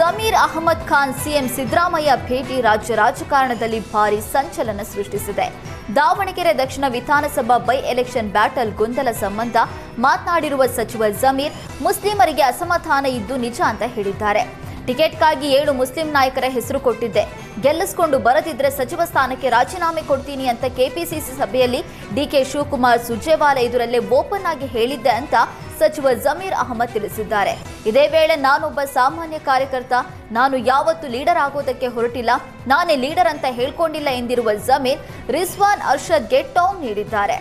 Zameer Ahmed Khan CM Siddaramaiah ಭೇಟಿ ರಾಜ್ಯ ರಾಜಕಾರಣದಲ್ಲಿ ಭಾರಿ ಸಂಚಲನ ಸೃಷ್ಟಿಸಿದೆ. ದಾವಣಗೆರೆ ದಕ್ಷಿಣ ವಿಧಾನಸಭಾ ಬೈ ಎಲೆಕ್ಷನ್ ಬ್ಯಾಟಲ್ ಗೊಂದಲ ಸಂಬಂಧ ಮಾತನಾಡಿರುವ ಸಚಿವ ಜಮೀರ್, ಮುಸ್ಲಿಮರಿಗೆ ಅಸಮಾಧಾನ ಇದ್ದು ನಿಜ ಅಂತ ಹೇಳಿದ್ದಾರೆ. ಟಿಕೆಟ್ಗಾಗಿ 7 ಮುಸ್ಲಿಂ ನಾಯಕರ ಹೆಸರು ಕೊಟ್ಟಿದ್ದೆ, ಗೆಲ್ಲಿಸಿಕೊಂಡು ಬರದಿದ್ರೆ ಸಚಿವ ಸ್ಥಾನಕ್ಕೆ ರಾಜೀನಾಮೆ ಕೊಡ್ತೀನಿ ಅಂತ ಕೆಪಿಸಿಸಿ ಸಭೆಯಲ್ಲಿ ಡಿಕೆ ಶಿವಕುಮಾರ್ ಸುರ್ಜೇವಾಲಾ ಎದುರಲ್ಲೇ ಓಪನ್ ಆಗಿ ಹೇಳಿದ್ದೆ ಅಂತ ಸಚಿವ ಜಮೀರ್ ಅಹಮದ್ ತಿಳಿಸಿದ್ದಾರೆ. ಇದೇ ವೇಳೆ ನಾನೊಬ್ಬ ಸಾಮಾನ್ಯ ಕಾರ್ಯಕರ್ತ, ನಾನು ಯಾವತ್ತೂ ಲೀಡರ್ ಆಗೋದಕ್ಕೆ ಹೊರಟಿಲ್ಲ, ನಾನೇ ಲೀಡರ್ ಅಂತ ಹೇಳ್ಕೊಂಡಿಲ್ಲ ಎಂದಿರುವ ಜಮೀರ್ ರಿಜ್ವಾನ್ ಅರ್ಷದ್ಗೆ ಟಾಂಗ್ ನೀಡಿದ್ದಾರೆ.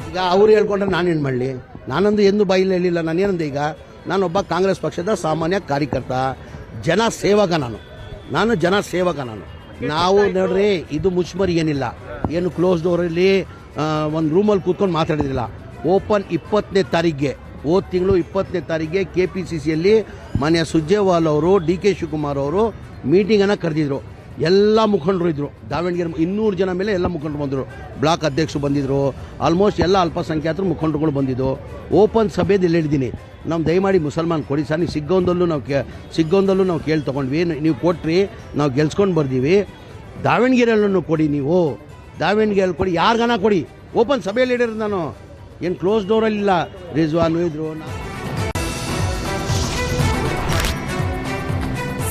ಈಗ ಅವರು ಹೇಳ್ಕೊಂಡ್ರೆ ನಾನೇನು ಮಾಡಲಿ? ನಾನಂದು ಎಂದು ಬಾಯಿಲ್ಲ ಹೇಳಿಲ್ಲ. ನಾನೇನಂದೆ, ಈಗ ನಾನೊಬ್ಬ ಕಾಂಗ್ರೆಸ್ ಪಕ್ಷದ ಸಾಮಾನ್ಯ ಕಾರ್ಯಕರ್ತ, ಜನ ಸೇವಕ. ನಾನು ಜನ ಸೇವಕ. ನಾವು ನೋಡ್ರಿ, ಇದು ಮುಚ್ಚುಮರಿ ಏನಿಲ್ಲ, ಏನು ಕ್ಲೋಸ್ ಡೋರಲ್ಲಿ ಒಂದು ರೂಮಲ್ಲಿ ಕೂತ್ಕೊಂಡು ಮಾತಾಡಿದ್ರಿಲ್ಲ. ಓಪನ್ 20ನೇ ತಾರೀಕಿಗೆ, ಹೋದ ತಿಂಗಳು 20ನೇ ತಾರೀಕಿಗೆ KPCCಯಲ್ಲಿ ಮಾನ್ಯ ಸುರ್ಜೇವಾಲಾ ಅವರು, ಡಿಕೆ ಶಿವಕುಮಾರ್ ಅವರು ಮೀಟಿಂಗನ್ನು ಕರೆದಿದ್ರು. ಎಲ್ಲ ಮುಖಂಡರು ಇದ್ದರು. ದಾವಣಗೆರೆ 200 ಜನ ಮೇಲೆ ಎಲ್ಲ ಮುಖಂಡರು ಬಂದರು. ಬ್ಲಾಕ್ ಅಧ್ಯಕ್ಷರು ಬಂದಿದ್ದರು. ಆಲ್ಮೋಸ್ಟ್ ಎಲ್ಲ ಅಲ್ಪಸಂಖ್ಯಾತರು ಮುಖಂಡರುಗಳು ಬಂದಿದ್ದು. ಓಪನ್ ಸಭೆಯಲ್ಲಿ ಹೇಳಿದ್ದೀನಿ, ನಾವು ದಯಮಾಡಿ ಮುಸಲ್ಮಾನ್ ಕೊಡಿ ಸರ್. ನೀವು ಸಿಗ್ಗೊಂದಲ್ಲೂ ನಾವು ಕೇಳಿ ತೊಗೊಂಡ್ವಿ, ನೀವು ಕೊಟ್ರಿ, ನಾವು ಗೆಲ್ಸ್ಕೊಂಡು ಬರ್ದೀವಿ. ದಾವಣಗೆರೆಯಲ್ಲೂ ಕೊಡಿ, ನೀವು ದಾವಣಗೆರೆಯಲ್ಲಿ ಕೊಡಿ, ಯಾರಿಗಾನ ಕೊಡಿ. ಓಪನ್ ಸಭೆಯಲ್ಲಿ ಹೇಳಿರೋದು ನಾನು, ಏನು ಕ್ಲೋಸ್ ಡೋರಲ್ಲಿಲ್ಲ. ರಿಜ್ವಾನ್ ಇದ್ರು.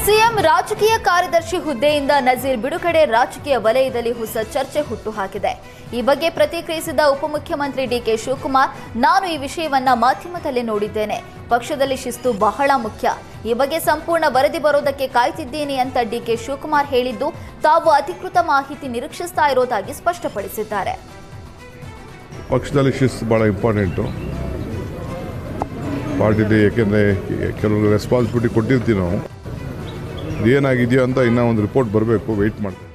ಸಿಎಂ ರಾಜಕೀಯ ಕಾರ್ಯದರ್ಶಿ ಹುದ್ದೆಯಿಂದ ನಜೀರ್ ಬಿಡುಗಡೆ ರಾಜಕೀಯ ವಲಯದಲ್ಲಿ ಹೊಸ ಚರ್ಚೆ ಹುಟ್ಟುಹಾಕಿದೆ. ಈ ಬಗ್ಗೆ ಪ್ರತಿಕ್ರಿಯಿಸಿದ ಉಪಮುಖ್ಯಮಂತ್ರಿ ಡಿಕೆ ಶಿವಕುಮಾರ್, ನಾನು ಈ ವಿಷಯವನ್ನ ಮಾಧ್ಯಮದಲ್ಲೇ ನೋಡಿದ್ದೇನೆ. ಪಕ್ಷದಲ್ಲಿ ಶಿಸ್ತು ಬಹಳ ಮುಖ್ಯ. ಈ ಬಗ್ಗೆ ಸಂಪೂರ್ಣ ವರದಿ ಬರೋದಕ್ಕೆ ಕಾಯ್ತಿದ್ದೀನಿ ಅಂತ ಡಿಕೆ ಶಿವಕುಮಾರ್ ಹೇಳಿದ್ದು, ತಾವು ಅಧಿಕೃತ ಮಾಹಿತಿ ನಿರೀಕ್ಷಿಸ್ತಾ ಇರೋದಾಗಿ ಸ್ಪಷ್ಟಪಡಿಸಿದ್ದಾರೆ. ಪಕ್ಷದಲ್ಲಿ ಶಿಸ್ತು ಭಾಳ ಇಂಪಾರ್ಟೆಂಟು ಪಾರ್ಟಿಲಿ, ಯಾಕೆಂದರೆ ಕೆಲವು ರೆಸ್ಪಾನ್ಸಿಬಿಲಿಟಿ ಕೊಟ್ಟಿರ್ತೀವಿ ನಾವು. ಏನಾಗಿದೆಯೋ ಅಂತ ಇನ್ನೂ ಒಂದು ರಿಪೋರ್ಟ್ ಬರಬೇಕು, ವೆಯ್ಟ್ ಮಾಡ್ತೀವಿ.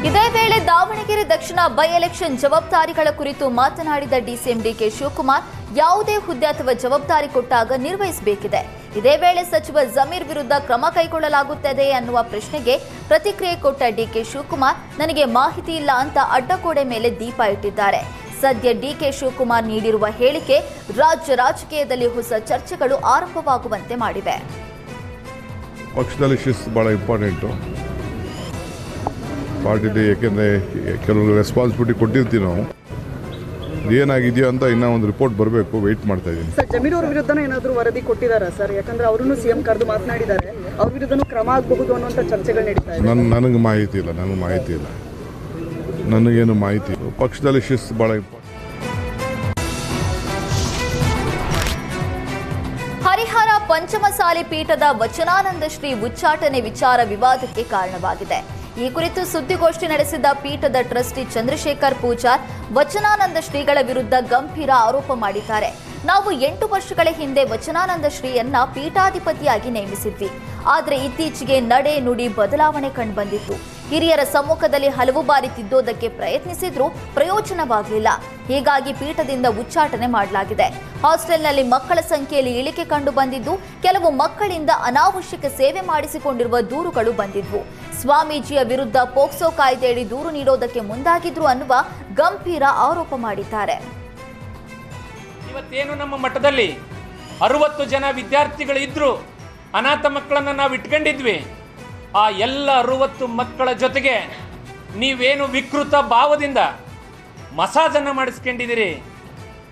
ಇದೇ ವೇಳೆ ದಾವಣಗೆರೆ ದಕ್ಷಿಣ ಬೈ ಎಲೆಕ್ಷನ್ ಜವಾಬ್ದಾರಿಗಳ ಕುರಿತು ಮಾತನಾಡಿದ ಡಿಸಿಎಂ ಡಿಕೆ ಶಿವಕುಮಾರ್, ಯಾವುದೇ ಹುದ್ದೆ ಅಥವಾ ಜವಾಬ್ದಾರಿ ಕೊಟ್ಟಾಗ ನಿರ್ವಹಿಸಬೇಕಿದೆ. ಇದೇ ವೇಳೆ ಸಚಿವ ಜಮೀರ್ ವಿರುದ್ಧ ಕ್ರಮ ಕೈಗೊಳ್ಳಲಾಗುತ್ತದೆ ಅನ್ನುವ ಪ್ರಶ್ನೆಗೆ ಪ್ರತಿಕ್ರಿಯೆ ಕೊಟ್ಟ ಡಿಕೆ ಶಿವಕುಮಾರ್, ನನಗೆ ಮಾಹಿತಿ ಇಲ್ಲ ಅಂತ ಅಡ್ಡಗೋಡೆ ಮೇಲೆ ದೀಪ ಇಟ್ಟಿದ್ದಾರೆ. ಸದ್ಯ ಡಿಕೆ ಶಿವಕುಮಾರ್ ನೀಡಿರುವ ಹೇಳಿಕೆ ರಾಜ್ಯ ರಾಜಕೀಯದಲ್ಲಿ ಹೊಸ ಚರ್ಚೆಗಳು ಆರಂಭವಾಗುವಂತೆ ಮಾಡಿವೆ. ಪಕ್ಷದಲ್ಲಿ ಶಿಸ್ತು ಭಾಳ ಇಂಪಾರ್ಟೆಂಟು ಪಾರ್ಟಿಲಿ, ಯಾಕೆಂದರೆ ಕೆಲವು ರೆಸ್ಪಾನ್ಸಿಬಿಲಿಟಿ ಕೊಟ್ಟಿರ್ತೀವಿ ನಾವು. ಏನಾಗಿದೆಯೋ ಅಂತ ಇನ್ನೂ ಒಂದು ರಿಪೋರ್ಟ್ ಬರಬೇಕು, ವೆಯ್ಟ್ ಮಾಡ್ತಾ ಇದ್ದೀನಿ. ಸರ್, ಜಮೀರ್ ಅವ್ರ ವಿರುದ್ಧನೂ ಏನಾದರೂ ವರದಿ ಕೊಟ್ಟಿದ್ದಾರಾ ಸರ್? ಯಾಕಂದ್ರೆ ಅವರನ್ನು ಸಿಎಂ ಕರೆದು ಮಾತನಾಡಿದ್ದಾರೆ, ಅವ್ರ ವಿರುದ್ಧನೂ ಕ್ರಮ ಆಗಬಹುದು ಅನ್ನುವಂಥ ಚರ್ಚೆಗಳು ನಡೀತಾ ಇದೆ. ನನಗೆ ಮಾಹಿತಿ ಇಲ್ಲ. ನನಗೇನು ಮಾಹಿತಿ ಇಲ್ಲ. ಪಕ್ಷದಲ್ಲಿ ಶಿಸ್ತು ಭಾಳ ಇಂಪಾರ್ಟೆಂಟ್. ಹರಿಹರ ಪಂಚಮಸಾಲಿ ಪೀಠದ ವಚನಾನಂದ ಶ್ರೀ ಉಚ್ಚಾಟನೆ ವಿಚಾರ ವಿವಾದಕ್ಕೆ ಕಾರಣವಾಗಿದೆ. ಈ ಕುರಿತು ಸುದ್ದಿಗೋಷ್ಠಿ ನಡೆಸಿದ ಪೀಠದ ಟ್ರಸ್ಟಿ ಚಂದ್ರಶೇಖರ್ ಪೂಜಾರ್, ವಚನಾನಂದ ಶ್ರೀಗಳ ವಿರುದ್ಧ ಗಂಭೀರ ಆರೋಪ ಮಾಡಿದ್ದಾರೆ. ನಾವು 8 ವರ್ಷಗಳ ಹಿಂದೆ ವಚನಾನಂದ ಶ್ರೀಯನ್ನ ಪೀಠಾಧಿಪತಿಯಾಗಿ ನೇಮಿಸಿದ್ವಿ. ಆದರೆ ಇತ್ತೀಚೆಗೆ ನಡೆ ನುಡಿ ಬದಲಾವಣೆ ಕಂಡುಬಂದಿತ್ತು. ಹಿರಿಯರ ಸಮ್ಮುಖದಲ್ಲಿ ಹಲವು ಬಾರಿ ತಿದ್ದೋದಕ್ಕೆ ಪ್ರಯತ್ನಿಸಿದ್ರೂ ಪ್ರಯೋಜನವಾಗಲಿಲ್ಲ. ಹೀಗಾಗಿ ಪೀಠದಿಂದ ಉಚ್ಚಾಟನೆ ಮಾಡಲಾಗಿದೆ. ಹಾಸ್ಟೆಲ್ನಲ್ಲಿ ಮಕ್ಕಳ ಸಂಖ್ಯೆಯಲ್ಲಿ ಇಳಿಕೆ ಕಂಡು ಬಂದಿದ್ದು, ಕೆಲವು ಮಕ್ಕಳಿಂದ ಅನಾವಶ್ಯಕ ಸೇವೆ ಮಾಡಿಸಿಕೊಂಡಿರುವ ದೂರುಗಳು ಬಂದಿದ್ವು. ಸ್ವಾಮೀಜಿಯ ವಿರುದ್ಧ ಪೋಕ್ಸೋ ಕಾಯ್ದೆಯಡಿ ದೂರು ನೀಡೋದಕ್ಕೆ ಮುಂದಾಗಿದ್ರು ಅನ್ನುವ ಗಂಭೀರ ಆರೋಪ ಮಾಡಿದ್ದಾರೆ. ಇವತ್ತೇನು ನಮ್ಮ ಮಠದಲ್ಲಿ 60 ಜನ ವಿದ್ಯಾರ್ಥಿಗಳು ಇದ್ರು, ಅನಾಥ ಮಕ್ಕಳನ್ನು ನಾವು ಇಟ್ಕೊಂಡಿದ್ವಿ. ಆ ಎಲ್ಲ 60 ಮಕ್ಕಳ ಜೊತೆಗೆ ನೀವೇನು ವಿಕೃತ ಭಾವದಿಂದ ಮಸಾಜನ್ನು ಮಾಡಿಸ್ಕೊಂಡಿದ್ದೀರಿ.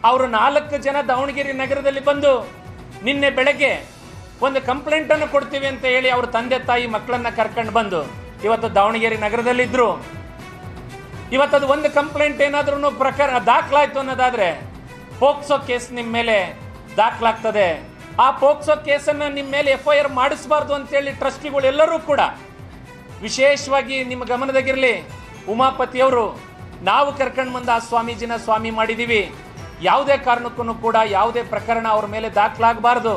ಅವರು 4 ಜನ ದಾವಣಗೆರೆ ನಗರದಲ್ಲಿ ಬಂದು ನಿನ್ನೆ ಬೆಳಗ್ಗೆ ಒಂದು ಕಂಪ್ಲೇಂಟನ್ನು ಕೊಡ್ತೀವಿ ಅಂತ ಹೇಳಿ ಅವ್ರ ತಂದೆ ತಾಯಿ ಮಕ್ಕಳನ್ನು ಕರ್ಕೊಂಡು ಬಂದು ಇವತ್ತು ದಾವಣಗೆರೆ ನಗರದಲ್ಲಿದ್ದರು. ಇವತ್ತದು ಒಂದು ಕಂಪ್ಲೇಂಟ್ ಏನಾದ್ರೂ ಪ್ರಕಾರ ದಾಖಲಾಯಿತು ಅನ್ನೋದಾದರೆ ಪೋಕ್ಸೋ ಕೇಸ್ ನಿಮ್ಮ ಮೇಲೆ ದಾಖಲಾಗ್ತದೆ. ಆ ಪೋಕ್ಸೋ ಕೇಸನ್ನು ನಿಮ್ಮ ಮೇಲೆ FIR ಮಾಡಿಸಬಾರ್ದು ಅಂತೇಳಿ ಟ್ರಸ್ಟಿಗಳು ಎಲ್ಲರೂ ಕೂಡ ವಿಶೇಷವಾಗಿ ನಿಮ್ಮ ಗಮನದಾಗಿರಲಿ. ಉಮಾಪತಿಯವರು ನಾವು ಕರ್ಕೊಂಡು ಬಂದು ಆ ಸ್ವಾಮೀಜಿನ ಸ್ವಾಮಿ ಮಾಡಿದ್ದೀವಿ. ಯಾವುದೇ ಕಾರಣಕ್ಕೂ ಕೂಡ ಯಾವುದೇ ಪ್ರಕರಣ ಅವ್ರ ಮೇಲೆ ದಾಖಲಾಗಬಾರ್ದು.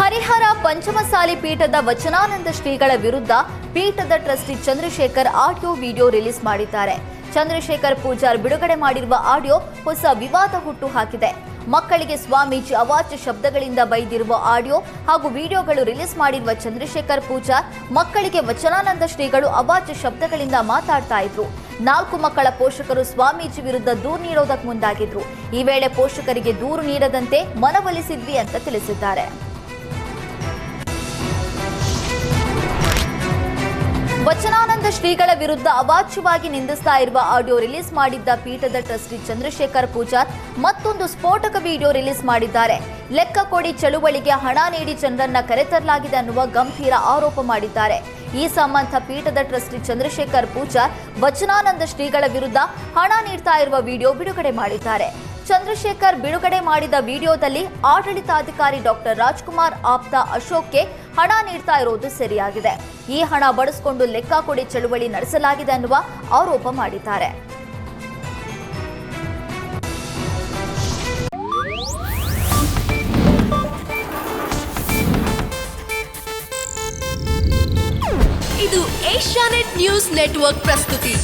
ಹರಿಹರ ಪಂಚಮಸಾಲಿ ಪೀಠದ ವಚನಾನಂದ ಶ್ರೀಗಳ ವಿರುದ್ಧ ಪೀಠದ trustee Chandrashekhar audio video release ಮಾಡಿದ್ದಾರೆ. ಚಂದ್ರಶೇಖರ್ ಪೂಜಾರ್ ಬಿಡುಗಡೆ ಮಾಡಿರುವ ಆಡಿಯೋ ಹೊಸ ವಿವಾದ ಹುಟ್ಟು ಹಾಕಿದೆ. ಮಕ್ಕಳಿಗೆ ಸ್ವಾಮೀಜಿ ಅವಾಚ್ಯ ಶಬ್ದಗಳಿಂದ ಬೈದಿರುವ ಆಡಿಯೋ ಹಾಗೂ ವಿಡಿಯೋಗಳು ರಿಲೀಸ್ ಮಾಡಿರುವ ಚಂದ್ರಶೇಖರ್ ಪೂಜಾರ್, ಮಕ್ಕಳಿಗೆ ವಚನಾನಂದ ಶ್ರೀಗಳು ಅವಾಚ್ಯ ಶಬ್ದಗಳಿಂದ ಮಾತಾಡ್ತಾ ಇದ್ರು. 4 ಮಕ್ಕಳ ಪೋಷಕರು ಸ್ವಾಮೀಜಿ ವಿರುದ್ಧ ದೂರು ನೀಡೋದಕ್ಕೆ ಮುಂದಾಗಿದ್ರು. ಈ ವೇಳೆ ಪೋಷಕರಿಗೆ ದೂರು ನೀಡದಂತೆ ಮನವೊಲಿಸಿದ್ವಿ ಅಂತ ತಿಳಿಸಿದ್ದಾರೆ. ವಚನಾನಂದ ಶ್ರೀಗಳ ವಿರುದ್ಧ ಅವಾಚ್ಯವಾಗಿ ನಿಂದಿಸ್ತಾ ಇರುವ ಆಡಿಯೋ ರಿಲೀಸ್ ಮಾಡಿದ್ದ ಪೀಠದ ಟ್ರಸ್ಟಿ ಚಂದ್ರಶೇಖರ್ ಪೂಜಾರ್ ಮತ್ತೊಂದು ಸ್ಫೋಟಕ ವಿಡಿಯೋ ರಿಲೀಸ್ ಮಾಡಿದ್ದಾರೆ. ಲೆಕ್ಕ ಕೊಡಿ ಚಳುವಳಿಗೆ ಹಣ ನೀಡಿ ಜನರನ್ನ ಕರೆತರಲಾಗಿದೆ ಅನ್ನುವ ಗಂಭೀರ ಆರೋಪ ಮಾಡಿದ್ದಾರೆ. ಈ ಸಂಬಂಧ ಪೀಠದ ಟ್ರಸ್ಟಿ ಚಂದ್ರಶೇಖರ್ ಪೂಜಾರ್ ವಚನಾನಂದ ಶ್ರೀಗಳ ವಿರುದ್ಧ ಹಣ ನೀಡ್ತಾ ಇರುವ ವಿಡಿಯೋ ಬಿಡುಗಡೆ ಮಾಡಿದ್ದಾರೆ. ಚಂದ್ರಶೇಖರ್ ಬಿಡುಗಡೆ ಮಾಡಿದ ವಿಡಿಯೋದಲ್ಲಿ ಆಡಳಿತಾಧಿಕಾರಿ ಡಾಕ್ಟರ್ ರಾಜ್ಕುಮಾರ್ ಆಪ್ತ ಅಶೋಕ್ಗೆ ಹಣ ನೀಡ್ತಾ ಇರೋದು ಸರಿಯಾಗಿದೆ. ಈ ಹಣ ಬಳಸಿಕೊಂಡು ಲೆಕ್ಕ ಕೊಡಿ ಚಳುವಳಿ ನಡೆಸಲಾಗಿದೆ ಅನ್ನುವ ಆರೋಪ ಮಾಡಿದ್ದಾರೆ. ಇದು ಏಷ್ಯಾನೆಟ್ ನ್ಯೂಸ್ ನೆಟ್ವರ್ಕ್ ಪ್ರಸ್ತುತಿ.